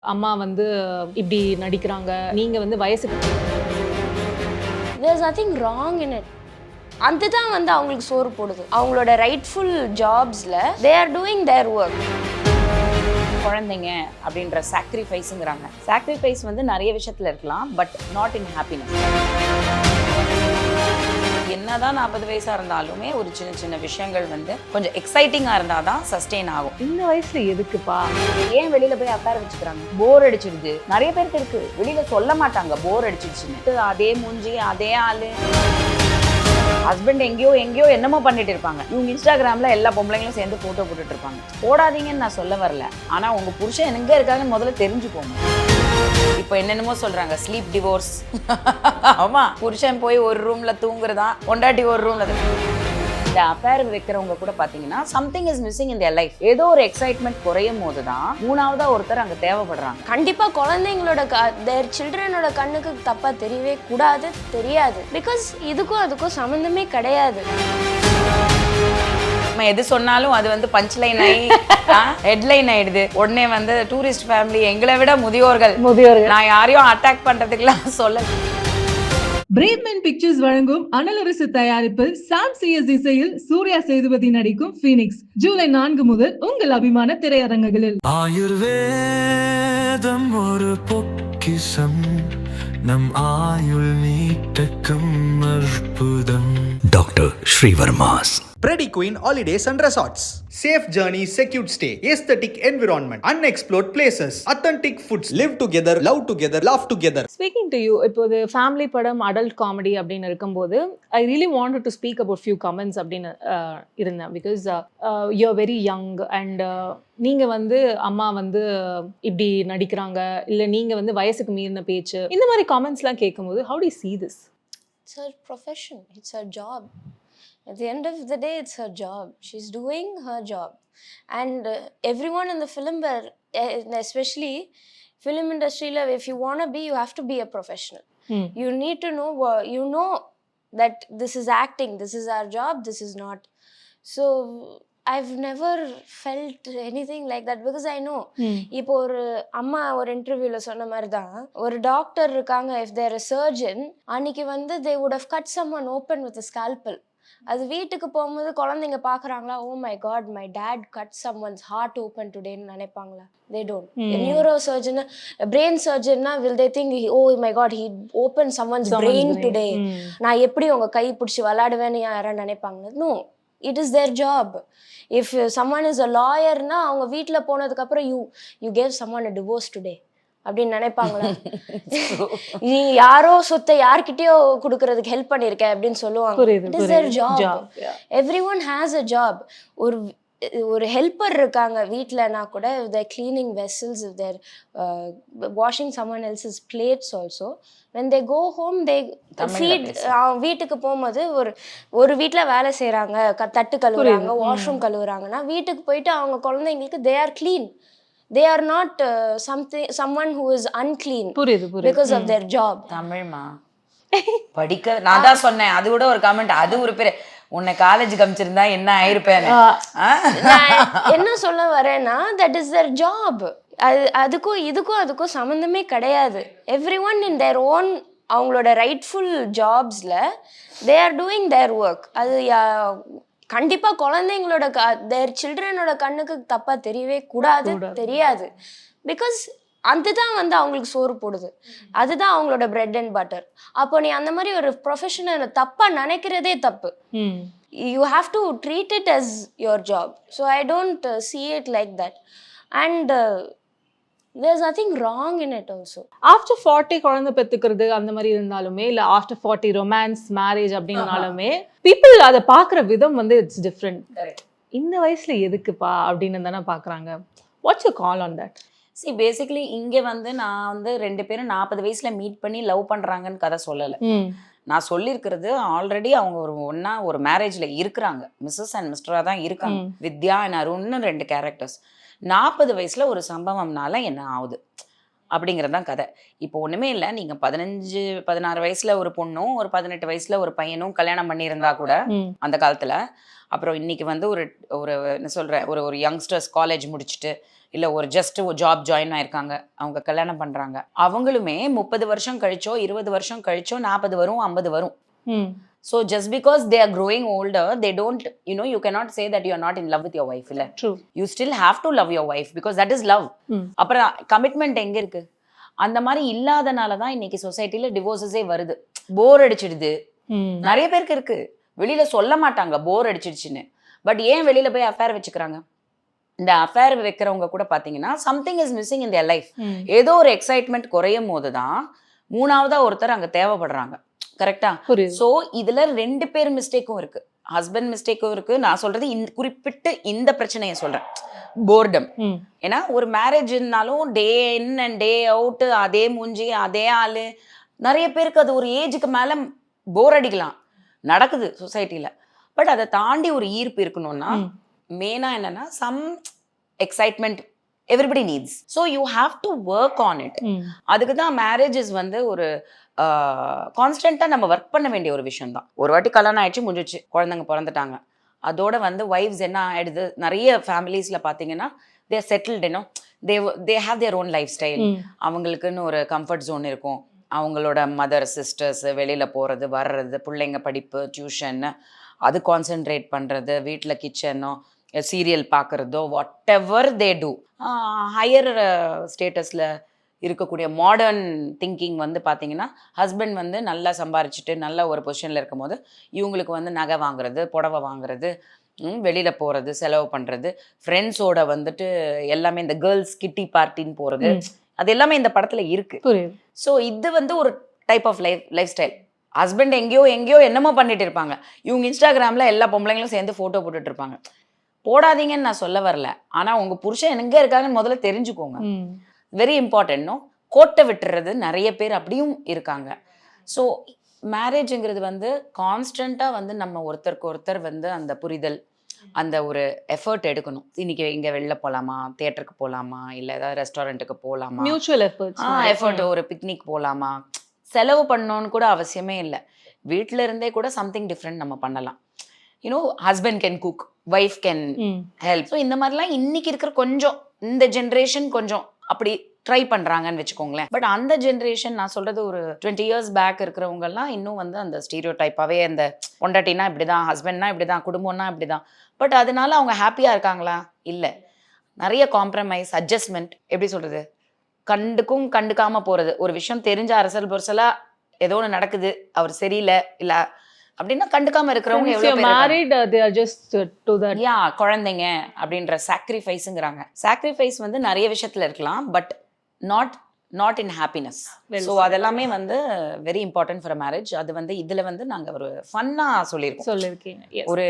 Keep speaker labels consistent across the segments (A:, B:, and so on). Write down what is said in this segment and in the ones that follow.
A: அம்மா வந்து இப்படி நடிக்கிறாங்க, நீங்க வந்து வயசுக்கு
B: there's nothing wrong in it. அதுதான் வந்து அவங்களுக்கு சோறு போடுது. அவங்களோட rightful ஜாப்ஸ்ல they are doing their work.
C: குழந்தைங்க அப்படின்ற சாக்ரிஃபைஸுங்கிறாங்க. சாக்ரிஃபைஸ் வந்து நிறைய விஷயத்துல இருக்கலாம், பட் நாட் இன் ஹாப்பினஸ். என்னதான் 40 வயசா இருந்தாலுமே ஒரு சின்ன சின்ன விஷயங்கள் வந்து கொஞ்சம் எக்ஸைட்டிங்கா இருந்தாதான் சஸ்டெயின் ஆகும்.
A: இந்த வயசுல எதுக்குப்பா?
C: ஏன் வெளியில போய் உட்கார வச்சுக்கிறாங்க? போர் அடிச்சிடுது. நிறைய பேருக்கு இருக்கு, வெளியில சொல்ல மாட்டாங்க போர் அடிச்சிடுச்சுன்னு. அதே மூஞ்சி, அதே ஆளு, ஹஸ்பண்ட் எங்கேயோ என்னமோ பண்ணிட்டு இருப்பாங்க. இவங்க இன்ஸ்டாகிராம்ல எல்லா பொம்பளைங்களும் சேர்ந்து போட்டோ போட்டுட்டு இருப்பாங்க. போடாதீங்கன்னு நான் சொல்ல வரல, ஆனா உங்க புருஷன் எங்க இருக்காங்கன்னு முதல்ல தெரிஞ்சுக்கோங்க. இப்போ என்னென்னமோ சொல்றாங்க, ஸ்லீப் டிவோர்ஸ். ஆமா, புருஷன் போய் ஒரு ரூம்ல தூங்குறதா, பொண்டாட்டி ஒரு ரூம்ல. இந்த அஃபேர் வைக்கிறவங்க கூட பாத்தீங்கன்னா something is missing in their life. ஏதோ ஒரு எக்ஸைட்மெண்ட் குறையும் போது தான் மூணாவதா ஒருத்தர் அங்க தேவைப்படுறாங்க.
B: கண்டிப்பா குழந்தைங்களோட their childrenோட கண்ணுக்கு தப்பா தெரியவே கூடாது, தெரியாது. பிகாஸ் இதுக்கும் அதுக்கும் சம்மந்தமே கிடையாது.
C: நம்ம எது சொன்னாலும் அது வந்து பஞ்ச் லைன் ஆகி ஹெட்லைன் ஆயிடுது. உடனே வந்து டூரிஸ்ட் ஃபேமிலி, எங்களை விட முதியோர்கள். நான் யாரையும் அட்டாக் பண்றதுக்குலாம் சொல்ல.
D: பிரேவ்மென் பிக்சர்ஸ் வழங்கும் அனலரசு தயாரிப்பில் சாம் சிஎஸ் இசையில் சூர்யா சேதுபதி நடிக்கும் ஃபீனிக்ஸ் ஜூலை 4 முதல் உங்கள் அபிமான திரையரங்குகளில்.
E: ஆயுர்வேதம் ஒரு பொக்கிஷம், நம் ஆயுள் நீட்டக்கும் அற்புதம். Doctor Srivarma's
F: Preddy Queen Holidays and Resorts. Safe journey, secured stay, aesthetic environment, unexplored places, authentic foods. Live together, love together, laugh together.
A: Speaking to you, இப்போ இது ஃபேமிலி படம், அடல்ட் காமெடி அப்படின்னு இருக்கும்போது I really wanted to speak about few comments அப்படின்னு இருந்தேன். Because you are very young and நீங்க வந்து அம்மா வந்து இப்படி நடிக்கிறாங்க, இல்லை நீங்க வந்து வயசுக்கு மீறின பேச்சு, இந்த மாதிரி காமெண்ட்ஸ்லாம் கேட்கும்போது how to you see this?
B: It's her profession. It's her job. At the end of the day, it's her job. She's doing her job. And everyone in the film, especially film industry, if you want to be, you have to be a professional. You need to know, that this is acting, this is our job, this is not. So I've never felt anything like that because I know. இப்போ ஒரு அம்மா ஒரு இன்டர்வியூல சொன்ன மாதிரி தான், ஒரு doctor இருக்காங்க, if they're a surgeon, அன்னைக்கு வந்து they would have cut someone open with a scalpel. அது வீட்டுக்கு போகும்போது குழந்தைங்க பார்க்குறாங்களா, oh my God my dad cut someone's heart open டுடேன்னு நினைப்பாங்களா? They don't. Neuro surgeon, brain சர்ஜன்னா will they think, oh my God he open someone's brain today, நான் எப்படி உங்க கை பிடிச்சி விளையாடுவேன்னு யாரும் நினைப்பாங்க? No, it is their job. If someone is a லாயர்னா அவங்க வீட்டில் போனதுக்கப்புறம் you gave someone a divorce today அப்படின்னு நினைப்பாங்களா? நீ யாரோ சொத்தை யார்கிட்டயோ கொடுக்கறதுக்கு ஹெல்ப் பண்ணிருக்க அப்படின்னு சொல்லுவாங்க. It is their job. Everyone has a job. ஒரு ஹெல்ப்பர் இருக்காங்க வீட்டிலனா கூட, they're cleaning vessels, if they're washing someone else's plates also. When they go home, they feed. வீட்டுக்கு போகும்போது ஒரு வீட்டில் வேலை செய்கிறாங்க, தட்டு கழுவுறாங்க, வாஷ்ரூம் கழுவுறாங்கன்னா, வீட்டுக்கு போயிட்டு அவங்க குழந்தைங்களுக்கு they are clean. They are not someone who is unclean because of their job.
C: தமிழ்மா படிக்க நான் தான் சொன்னேன், அது கூட ஒரு கமெண்ட், அது ஒரு பேர், உன்னை காலேஜ் கமிச்சிருந்தா என்ன ஆயிருப்பேன்.
B: என்ன சொல்ல வரேன்னா, that is their job. அதுக்கும் சம்மந்தமே கிடையாது. everyone in their own அவங்களோட rightful ஜாப்ஸ்ல they are doing their work. அது கண்டிப்பா குழந்தைங்களோட their childrenோட கண்ணுக்கு தப்பா தெரியவே கூடாது, தெரியாது. பிகாஸ் அதுதான் வந்து அவங்களுக்கு சோறு போடுது, அதுதான் அவங்களோட பிரெட் அண்ட் பட்டர். அப்போ நீ அந்த மாதிரி ஒரு ப்ரொஃபஷனல் தப்பா நினைக்கிறதே தப்பு. You have to treat it as your job. So I don't see it like that. And there's nothing wrong in it also.
A: After 40 குழந்தை பெற்றுக்கிறது அந்த மாதிரி இருந்தாலுமே, இல்லை ஆஃப்டர் 40 ரொமான்ஸ் மேரேஜ் அப்படின்னாலுமே பீப்புள் அதை பார்க்குற விதம் வந்து இட்ஸ் டிஃப்ரெண்ட். இந்த வயசுல எதுக்குப்பா அப்படின்னு தானே பார்க்குறாங்க. What's you call on that?
C: See, basically இங்கே வந்து நான் வந்து 2 பேரும் 40 வயசுல மீட் பண்ணி லவ் பண்றாங்கன்னு கதை சொல்லலை. நான் சொல்லியிருக்கிறது ஆல்ரெடி அவங்க ஒரு மேரேஜ்ல இருக்கிறாங்க, மிஸ்ஸஸ் அண்ட் மிஸ்டரா தான் இருக்காங்க. வித்யா அண்ட் அருண்னு 2 கேரக்டர்ஸ். 40 வயசுல ஒரு சம்பவம்னால என்ன ஆகுது அப்படிங்கிறது தான் கதை. இப்போ ஒண்ணுமே இல்லை, நீங்க 15-16 வயசுல ஒரு பொண்ணும் ஒரு 18 வயசுல ஒரு பையனும் கல்யாணம் பண்ணியிருந்தா கூட அந்த காலத்துல, அப்புறம் இன்னைக்கு வந்து ஒரு என்ன சொல்ற ஒரு யங்ஸ்டர்ஸ் காலேஜ் முடிச்சுட்டு இல்லை ஒரு ஜஸ்ட் ஜாப் ஜாயின் ஆயிருக்காங்க, அவங்க கல்யாணம் பண்ணுறாங்க, அவங்களுமே 30 வருஷம் கழிச்சோ 20 வருஷம் கழிச்சோ 40 வரும் 50 வரும். So just because they are growing older, they don't, you cannot say that you are not in love with your wife. இல்ல,
A: True.
C: you still have to love your wife because that is love. அப்புறம் commitment எங்க இருக்கு? அந்த மாதிரி இல்லாதனால தான் இன்னைக்கு சொசைட்டில டிவோர்ஸஸே வருது. போர் அடிச்சிடுது. நிறைய பேருக்கு இருக்கு, வெளியில சொல்ல மாட்டாங்க போர் அடிச்சிடுச்சுன்னு. பட் ஏன் வெளியில போய் அஃபேர் வச்சுக்கிறாங்க? இந்த அஃபேர் வைக்கிறவங்க கூட பாத்தீங்கன்னா something is missing in their life. ஏதோ ஒரு எக்ஸைட்மெண்ட் குறையும் போதுதான் மூணாவதா ஒருத்தர் அங்க தேவைப்படுறாங்க. கரெக்டா? சோ இதுல 2 பேர் மிஸ்டேக்கும் இருக்கு. ஹஸ்பண்ட் மிஸ்டேக்கும் இருக்கு. நான் சொல்றது குறிப்பிட்டு இந்த பிரச்சனையை சொல்றேன், போர்டம். ஏன்னா ஒரு மேரேஜ்னாலும் டே இன் அண்ட் டே அவுட் அதே மூஞ்சி அதே ஆளு. நிறைய பேருக்கு அது ஒரு ஏஜுக்கு மேல போர் அடிக்கலாம், நடக்குது சொசைட்டில. பட் அதை தாண்டி ஒரு ஈர்ப்பு இருக்கணும்னா மெயினா என்னன்னா some excitement everybody needs. So you have to work on it. அதுக்கு தான் மேரேஜஸ் வந்து ஒரு கான்ஸ்டன்டா நம்ம ஒர்க் பண்ண வேண்டிய ஒரு விஷயம் தான். ஒரு வாட்டி கல்யாணம் ஆயிடுச்சு, முடிஞ்சிச்சு, குழந்தைங்க பிறந்துட்டாங்க, அதோட வந்து வைஃப்ஸ் என்ன ஆயிடுது, நிறைய ஃபேமிலிஸ்ல பாத்தீங்கன்னா they are settled, they have their own life style. அவங்களுக்குன்னு ஒரு கம்ஃபர்ட் ஜோன் இருக்கும். அவங்களோட மதர் சிஸ்டர்ஸ் வெளியில போறது வர்றது, பிள்ளைங்க படிப்பு டியூஷன் அது கான்சென்ட்ரேட் பண்றது, வீட்டில் கிச்சனோ சீரியல் பார்க்குறதோ whatever they do. Higher ஸ்டேட்டஸில் இருக்கக்கூடிய மாடர்ன் திங்கிங் வந்து பார்த்தீங்கன்னா ஹஸ்பண்ட் வந்து நல்லா சம்பாரிச்சுட்டு நல்ல ஒரு பொசிஷனில் இருக்கும் போது இவங்களுக்கு வந்து நகை வாங்குறது, புடவை வாங்குறது, வெளியில் போகிறது, செலவு பண்ணுறது, ஃப்ரெண்ட்ஸோட வந்துட்டு எல்லாமே இந்த கேர்ள்ஸ் கிட்டி பார்ட்டின்னு போகிறது, அது எல்லாமே இந்த படத்தில் இருக்கு. ஸோ இது வந்து ஒரு type of lifestyle. Husband எங்கேயோ என்னமோ பண்ணிட்டு இருப்பாங்க, இவங்க இன்ஸ்டாகிராமில் எல்லா பொம்பளைங்களும் சேர்ந்து ஃபோட்டோ போட்டுட்டு இருப்பாங்க. போடாதீங்கன்னு நான் சொல்ல வரல, ஆனால் உங்கள் புருஷன் எங்கே இருக்காங்கன்னு முதல்ல தெரிஞ்சுக்கோங்க. வெரி இம்பார்ட்டன்ட்னோ. கோட்டை விட்டுறது நிறைய பேர் அப்படியும் இருக்காங்க. ஸோ மேரேஜுங்கிறது வந்து கான்ஸ்டண்ட்டாக வந்து நம்ம ஒருத்தருக்கு ஒருத்தர் வந்து அந்த புரிதல், அந்த ஒரு எஃபர்ட் எடுக்கணும். இன்னைக்கு இங்கே வெளில போகலாமா, தியேட்டருக்கு போகலாமா, இல்லை ஏதாவது ரெஸ்டாரண்ட்டுக்கு போகலாமா,
A: மியூச்சுவல்
C: எஃபர்ட், ஒரு பிக்னிக் போகலாமா, செலவு பண்ணணும்னு கூட அவசியமே இல்லை. வீட்டில் இருந்தே கூட சம்திங் டிஃப்ரெண்ட் நம்ம பண்ணலாம். Husband can cook, wife can help. So இந்த மாதிரிலாம் இன்னைக்கு இருக்கிற கொஞ்சம் இந்த ஜென்ரேஷன் கொஞ்சம் அப்படி ட்ரை பண்றாங்கன்னு வச்சுக்கோங்களேன். பட் அந்த ஜென்ரேஷன், நான் சொல்றது ஒரு 20 இயர்ஸ் பேக் இருக்கிறவங்க எல்லாம் இன்னும் வந்து அந்த ஸ்டீரியோ டைப்பாவே, அந்த பொண்டாட்டினா இப்படிதான், ஹஸ்பண்ட்னா இப்படிதான், குடும்பம்னா இப்படிதான். பட் அதனால அவங்க ஹாப்பியா இருக்காங்களா? இல்லை. நிறைய காம்ப்ரமைஸ், அட்ஜஸ்ட்மெண்ட், எப்படி சொல்றது, கண்டுக்காம போறது. ஒரு விஷயம் தெரிஞ்ச அரசல் பொருசலா ஏதோ ஒன்று நடக்குது, அவர் சரியில்லை இல்ல அப்படின்னா கண்டுக்காம இருக்கிறவங்க எவ்வளவு பேர். குழந்தைங்க அப்படின்ற சாக்ரிஃபைஸ்ங்கிறாங்க. சாக்ரிஃபைஸ் வந்து நிறைய விஷயத்துல இருக்கலாம், but not in happiness. So அதெல்லாமே வந்து வெரி இம்பார்ட்டன்ட் ஃபார் மேரேஜ். அது வந்து இதுல வந்து நாங்க ஒரு ஃபன்னா சொல்லியிருக்கீங்க. ஒரு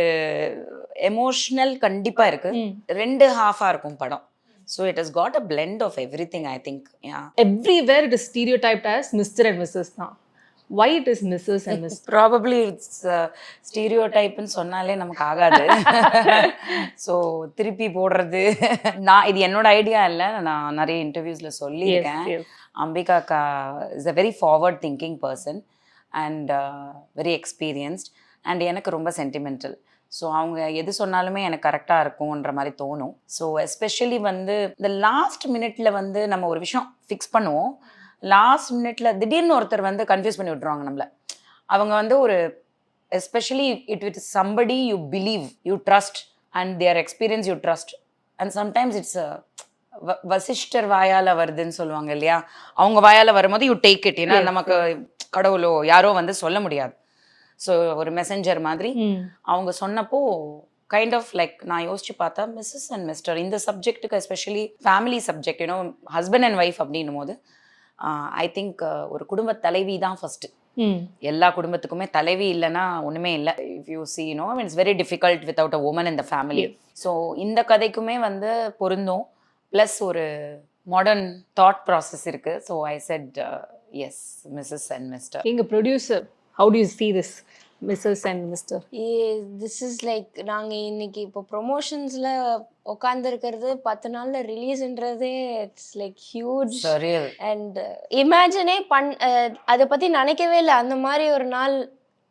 C: எமோஷனல் கண்டிப்பா இருக்கு, 2 ஹாஃபா இருக்கும் படம். So it has got a blend of everything, I think. Yeah.
A: Everywhere it is stereotyped as Mr. and Mrs. தான். Why it is Mrs. and Mr.?
C: Probably it's stereotype ன்னு சொன்னாலே நமக்கு ஆகாது. ஸோ திருப்பி போடுறது, நான் இது என்னோட ஐடியா இல்லை, நான் நிறைய இன்டர்வியூஸில் சொல்லியிருக்கேன். அம்பிகா அக்கா is a very forward thinking person and very experienced and எனக்கு ரொம்ப சென்டிமெண்டல். ஸோ அவங்க எது சொன்னாலுமே எனக்கு கரெக்டாக இருக்கும்ன்ற மாதிரி தோணும். ஸோ எஸ்பெஷலி வந்து இந்த லாஸ்ட் மினிட்ல வந்து நம்ம ஒரு விஷயம் ஃபிக்ஸ் பண்ணுவோம், லாஸ்ட் மினிட்ல திடீர்னு ஒருத்தர் வந்து கன்ஃபியூஸ் பண்ணி விட்ருவாங்க நம்மள. அவங்க வந்து ஒரு especially it with somebody you believe, you trust and their experience you trust. And sometimes it's Vasishtar வாயால் வருதுன்னு சொல்லுவாங்க இல்லையா, அவங்க வாயால் வரும்போது யூ டேக் இட். ஏன்னா நமக்கு கடவுளோ யாரோ வந்து சொல்ல முடியாது. ஸோ ஒரு மெசஞ்சர் மாதிரி அவங்க சொன்னப்போ கைண்ட் ஆஃப் லைக் நான் யோசிச்சு பார்த்தா மிஸ்ஸஸ் அண்ட் மிஸ்டர் இந்த சப்ஜெக்ட்டுக்கு, especially family subject, husband and wife அப்படின்னும் போது ஐ திங்க் ஒரு குடும்ப தலைவி தான் ஃபர்ஸ்ட். எல்லா குடும்பத்துக்குமே தலைவி இல்லைன்னா ஒண்ணுமே இல்லை. If you see it's very difficult without a woman in the family. So இந்த கதைக்குமே வந்து பொருந்தும். ப்ளஸ் ஒரு மாடர்ன் தாட் ப்ராசஸ் இருக்கு. So I said yes, Mrs and Mr.
A: நீங்க producer, how do you see this Mrs. and Mr.?
B: This is like நாங்கள் இன்னைக்கு இப்போ ப்ரொமோஷன்ஸில் உட்காந்துருக்கிறது 10 நாளில் ரிலீஸ்ன்றதே இட்ஸ் லைக் ஹியூஜ். அண்ட் இமேஜினே அதை பற்றி நினைக்கவே இல்லை. அந்த மாதிரி ஒரு நாள்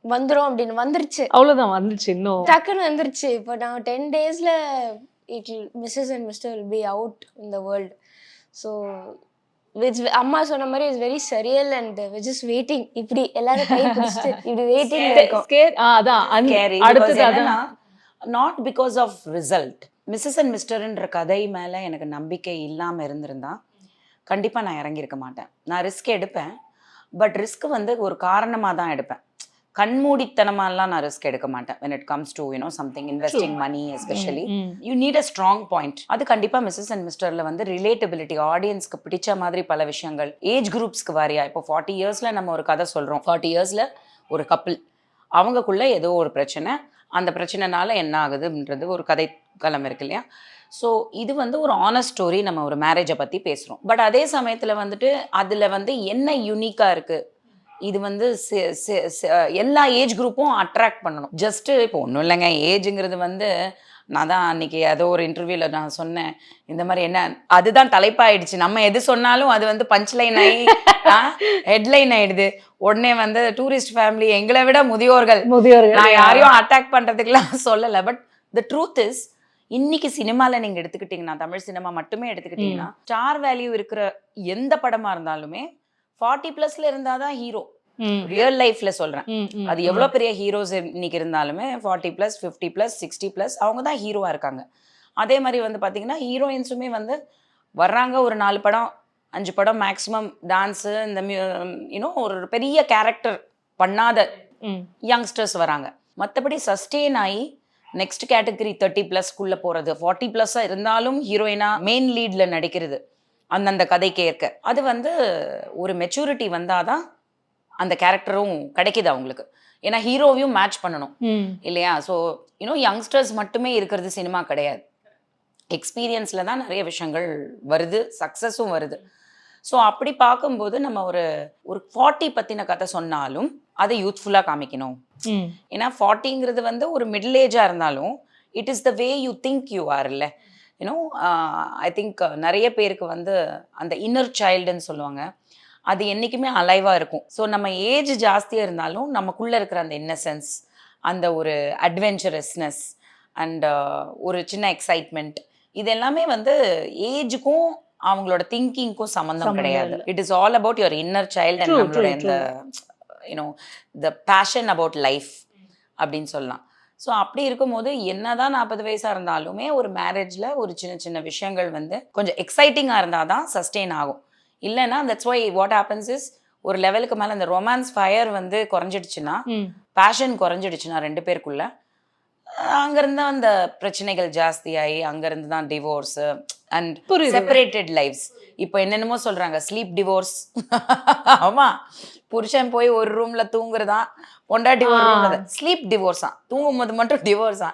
B: வந்துடும் அப்படின்னு வந்துருச்சு,
A: அவ்வளோதான் வந்துருச்சு, இன்னும்
B: டக்குன்னு வந்துருச்சு. இப்போ நான் 10 days Mrs. and Mr. will be out in the world. So it's அம்மா சொன்ன மாதிரி it's very surreal and just waiting. இப்படி எல்லாரும் கை பிடிச்சிட்டு இப்படி வெயிட்டிங் இருக்கும்.
A: அதான்
C: Scary.
A: அடுத்தது
C: Because
A: அதான்
C: என்னன்னா, not because of result. Missus and மிஸ்டர்ன்ற கதை மேலே எனக்கு நம்பிக்கை இல்லாமல் இருந்திருந்தா கண்டிப்பாக நான் இறங்கியிருக்க மாட்டேன். நான் ரிஸ்க் எடுப்பேன், பட் ரிஸ்க் வந்து ஒரு காரணமாக தான் எடுப்பேன். கண்மூடித்தனமாலாம் நான் ரிஸ்க் எடுக்க மாட்டேன். when it comes to something investing money especially you need a strong point. அது கண்டிப்பாக மிஸ்ஸஸ் அண்ட் மிஸ்டரில் வந்து ரிலேட்டபிலிட்டி, ஆடியன்ஸ்க்கு பிடிச்ச மாதிரி பல விஷயங்கள், ஏஜ் குரூப்ஸ்க்கு வாரியா. இப்போ 40 இயர்ஸில் நம்ம ஒரு கதை சொல்கிறோம், 40 இயர்ஸில் ஒரு கப்பிள், அவங்கக்குள்ளே ஏதோ ஒரு பிரச்சனை, அந்த பிரச்சனைனால என்ன ஆகுதுன்றது ஒரு கதை களம் இருக்கு இல்லையா. ஸோ இது வந்து ஒரு ஆனஸ்ட் ஸ்டோரி, நம்ம ஒரு மேரேஜை பற்றி பேசுகிறோம். பட் அதே சமயத்தில் வந்துட்டு அதில் வந்து என்ன யூனிக்காக இருக்குது, இது வந்து எல்லா ஏஜ் குரூப்பும் அட்ராக்ட் பண்ணணும். ஜஸ்ட்டு இப்போ ஒன்றும் இல்லைங்க, ஏஜுங்கிறது வந்து நான் தான் அன்றைக்கி ஏதோ ஒரு இன்டர்வியூவில் நான் சொன்னேன், இந்த மாதிரி என்ன அதுதான் தலைப்பாயிடுச்சு. நம்ம எது சொன்னாலும் அது வந்து பஞ்ச்லைன் ஆகி ஹெட்லைன் ஆயிடுது. உடனே வந்து டூரிஸ்ட் ஃபேமிலி, எங்களை விட முதியோர்கள். நான் யாரையும் அட்டாக் பண்ணுறதுக்கெல்லாம் சொல்லலை. பட் த ட்ரூத் இஸ், இன்னைக்கு சினிமாவில் நீங்கள் எடுத்துக்கிட்டிங்கன்னா, தமிழ் சினிமா மட்டுமே எடுத்துக்கிட்டிங்கன்னா, ஸ்டார் வேல்யூ இருக்கிற எந்த படமாக இருந்தாலுமே 40+ இருந்தால் தான் ஹீரோ. ரியல் லைஃப்ல சொல்றேன், அது எவ்வளோ பெரிய ஹீரோஸ் இன்னைக்கு இருந்தாலுமே 40+, 50+, 60+ அவங்க தான் ஹீரோவா இருக்காங்க. அதே மாதிரி வந்து பார்த்தீங்கன்னா ஹீரோயின்ஸுமே வந்து வர்றாங்க, ஒரு 4 படம் 5 படம் மேக்ஸிமம் டான்ஸு, இந்த ஒரு பெரிய கேரக்டர் பண்ணாத யங்ஸ்டர்ஸ் வராங்க. மற்றபடி சஸ்டெயின் ஆகி நெக்ஸ்ட் கேட்டகரி 30+குள்ளே போகிறது, 40+ இருந்தாலும் ஹீரோயினா மெயின் லீடில் நடிக்கிறது அந்தந்த கதை கேட்க, அது வந்து ஒரு மெச்சூரிட்டி வந்தாதான் அந்த கேரக்டரும் கிடைக்குது அவங்களுக்கு. ஏன்னா ஹீரோவையும் மேட்ச் பண்ணணும் இல்லையா. ஸோ யங்ஸ்டர்ஸ் மட்டுமே இருக்கிறது சினிமா கிடையாது. எக்ஸ்பீரியன்ஸில் தான் நிறைய விஷயங்கள் வருது, சக்ஸஸும் வருது. ஸோ அப்படி பார்க்கும்போது நம்ம ஒரு 40 பற்றின கதை சொன்னாலும் அதை யூத்ஃபுல்லாக காமிக்கணும். ஏன்னா 40ங்கிறது வந்து ஒரு மிடில் ஏஜாக இருந்தாலும் it is the way you think you are இல்லை. ஐ திங்க் நிறைய பேருக்கு வந்து அந்த இன்னர் சைல்டுன்னு சொல்லுவாங்க, அது என்றைக்குமே அலைவாக இருக்கும். ஸோ நம்ம ஏஜ் ஜாஸ்தியாக இருந்தாலும் நமக்குள்ளே இருக்கிற அந்த இன்னசென்ஸ், அந்த ஒரு அட்வென்ச்சரஸ்னஸ் அண்ட் ஒரு சின்ன எக்ஸைட்மெண்ட், இது எல்லாமே வந்து ஏஜுக்கும் அவங்களோட திங்கிங்க்கும் சம்மந்தம் கிடையாது. It is all about your inner child and நம்மளோட இந்த த பேஷன் அபவுட் லைஃப் அப்படின்னு சொல்லலாம். ஸோ அப்படி இருக்கும்போது என்னதான் 40 வயசாக இருந்தாலுமே ஒரு மேரேஜில் ஒரு சின்ன சின்ன விஷயங்கள் வந்து கொஞ்சம் எக்ஸைட்டிங்காக இருந்தால் தான் சஸ்டெயின் ஆகும். இல்லைன்னா that's why what happens is, ஒரு லெவலுக்கு மேலே அந்த ரொமான்ஸ் ஃபயர் வந்து குறைஞ்சிடுச்சுன்னா, பேஷன் குறைஞ்சிடுச்சுன்னா 2 பேருக்குள்ள, அங்கேருந்து அந்த பிரச்சனைகள் ஜாஸ்தியாகி அங்கேருந்து தான் டிவோர்ஸு அண்ட் செப்பரேட்டட் லைஃப்ஸ். இப்போ என்னென்னமோ சொல்கிறாங்க, ஸ்லீப் டிவோர்ஸ். ஆமாம், புருஷன் போய் ஒரு ரூமில் தூங்குறதா, பொண்டாட்டி ஒரு ரூமில், ஸ்லீப் டிவோர்ஸா, தூங்கும்போது மட்டும் டிவோர்ஸா.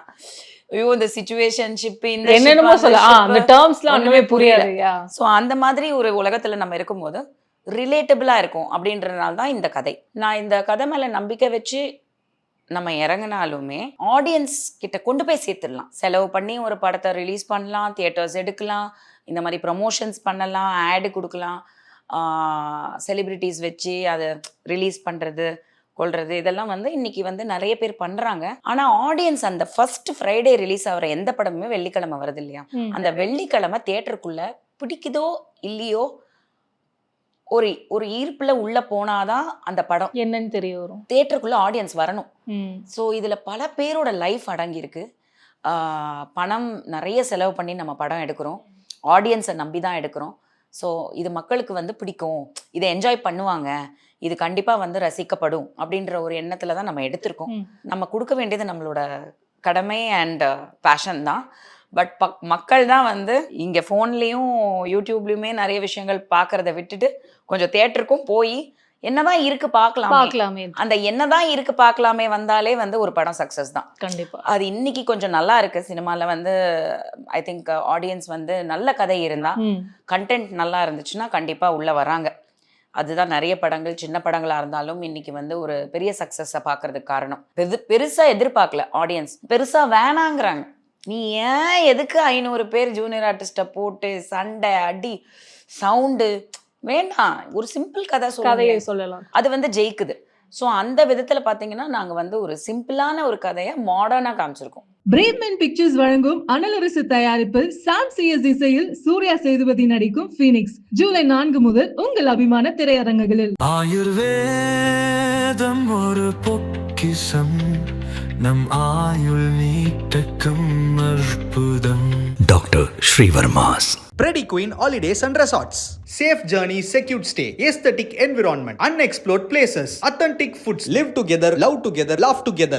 C: ஐயோ, இந்த சிச்சுவேஷன்ஷிப்
A: என்னென்னமோ சொல்லலாம், அந்த டேர்ம்ஸ்லாம் ஒண்ணுமே புரியாது.
C: ஸோ அந்த மாதிரி ஒரு உலகத்தில் நம்ம இருக்கும்போது ரிலேட்டபிளாக இருக்கும் அப்படின்றதுனால தான் இந்த கதை. நான் இந்த கதை மேலே நம்பிக்கை வச்சு நம்ம இறங்கினாலுமே ஆடியன்ஸ் கிட்ட கொண்டு போய் சேர்த்துடலாம். செலவு பண்ணி ஒரு படத்தை ரிலீஸ் பண்ணலாம், தியேட்டர்ஸ் எடுக்கலாம், இந்த மாதிரி ப்ரமோஷன்ஸ் பண்ணலாம், ஆடு கொடுக்கலாம், செலிப்ரிட்டிஸ் வச்சு அதை ரிலீஸ் பண்ணுறது கொள்றது, இதெல்லாம் வந்து இன்னைக்கு வந்து நிறைய பேர் பண்ணுறாங்க. ஆனால் ஆடியன்ஸ் அந்த ஃபர்ஸ்ட் ஃப்ரைடே ரிலீஸ் ஆகிற எந்த படமுமே வெள்ளிக்கிழமை வருது இல்லையா, அந்த வெள்ளிக்கிழமை தியேட்டருக்குள்ளே பிடிக்குதோ இல்லையோ ஒரு ஈர்ப்புல உள்ள போனாதான் அந்த படம்
A: என்னன்னு தெரிய வரும்,
C: தியேட்டருக்குள்ள ஆடியன்ஸ் வரணும். ஸோ இதுல பல பேரோட லைஃப் அடங்கியிருக்கு. பணம் நிறைய செலவு பண்ணி நம்ம படம் எடுக்கிறோம், ஆடியன்ஸை நம்பி தான் எடுக்கிறோம். ஸோ இது மக்களுக்கு வந்து பிடிக்கும், இதை என்ஜாய் பண்ணுவாங்க, இது கண்டிப்பாக வந்து ரசிக்கப்படும் அப்படின்ற ஒரு எண்ணத்துல தான் நம்ம எடுத்திருக்கோம். நம்ம கொடுக்க வேண்டியது நம்மளோட கடமை அண்ட் பேஷன் தான். பட் மக்கள் தான் வந்து இங்கே ஃபோன்லேயும் யூடியூப்லேயுமே நிறைய விஷயங்கள் பார்க்குறத விட்டுட்டு கொஞ்சம் தியேட்டருக்கும் போய் என்னதான் இருக்கு பார்க்கலாமே, அந்த என்னதான் இருக்கு பார்க்கலாமே வந்தாலே வந்து ஒரு படம் சக்ஸஸ் தான்
A: கண்டிப்பா.
C: அது இன்னைக்கு கொஞ்சம் நல்லா இருக்கு சினிமாவில் வந்து. ஐ திங்க் ஆடியன்ஸ் வந்து நல்ல கதை இருந்தா, கண்டென்ட் நல்லா இருந்துச்சுன்னா கண்டிப்பாக உள்ள வராங்க. அதுதான் நிறைய படங்கள், சின்ன படங்களாக இருந்தாலும் இன்னைக்கு வந்து ஒரு பெரிய சக்ஸஸை பார்க்கறதுக்கு காரணம். பெருசாக எதிர்பார்க்கல ஆடியன்ஸ், பெருசாக வேணாங்கிறாங்க. நீ ஏன் எதுக்கு 500 பேர் ஜூனியர் ஆர்டிஸ்ட்டை போட்டு சண்டை அடி சவுண்டு, வேண்டாம், ஒரு சிம்பிள் கதையை சொல்லலாம், அது வந்து ஜெயிக்குது. ஸோ அந்த விதத்தில் பார்த்தீங்கன்னா நாங்கள் வந்து ஒரு சிம்பிளான ஒரு கதையை மாடர்னாக காமிச்சிருக்கோம்.
D: பிரேவ்மென் பிக்சர்ஸ் வழங்கும் அனலரசு தயாரிப்பில் சாம் சிஎஸ் இசையில் சூர்யா சேதுபதி நடிக்கும் ஃபீனிக்ஸ் ஜூலை 4 முதல் உங்கள் அபிமான திரையரங்குகளில்.
E: ஆயுர்வேதம் ஒரு பொக்கிஷம் நம் ஆயுள் நீட்டக்கும் அற்புதம். Doctor Srivarma's.
F: Preddy Queen Holidays and Resorts. Safe journey, secured stay, aesthetic environment, unexplored places, authentic foods, live together, love together, laugh together.